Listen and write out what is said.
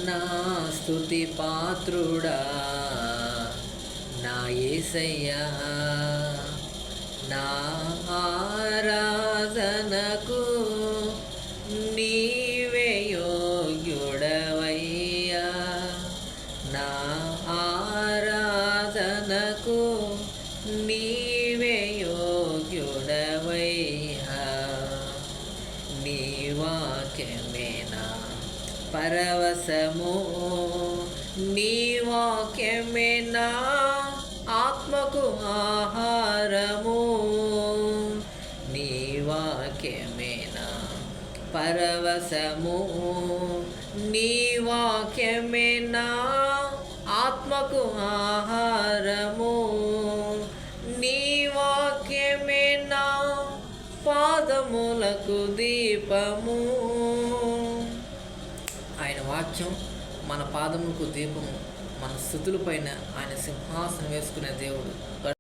నా స్తుతి పాత్రుడా నా యేసయ్యా, నా ఆరాధనకు నీవే యోగ్యుడవయ్యా, నా ఆరాధనకు నీవే యోగ్యుడవయ్యా. నీ వాక్యమే నా పరవశము, నీ వాక్యమే నా ఆత్మకు ఆహారము, నీ వాక్యమే నా పరవశము, నీ వాక్యమే నా ఆత్మకు ఆహారము, నీ వాక్యమే నా పాదములకు దీపము. ఆయన వాక్యం మన పాదములకు దీపము, మన స్తుతుల పైన ఆయన సింహాసనం వేసుకునే దేవుడు.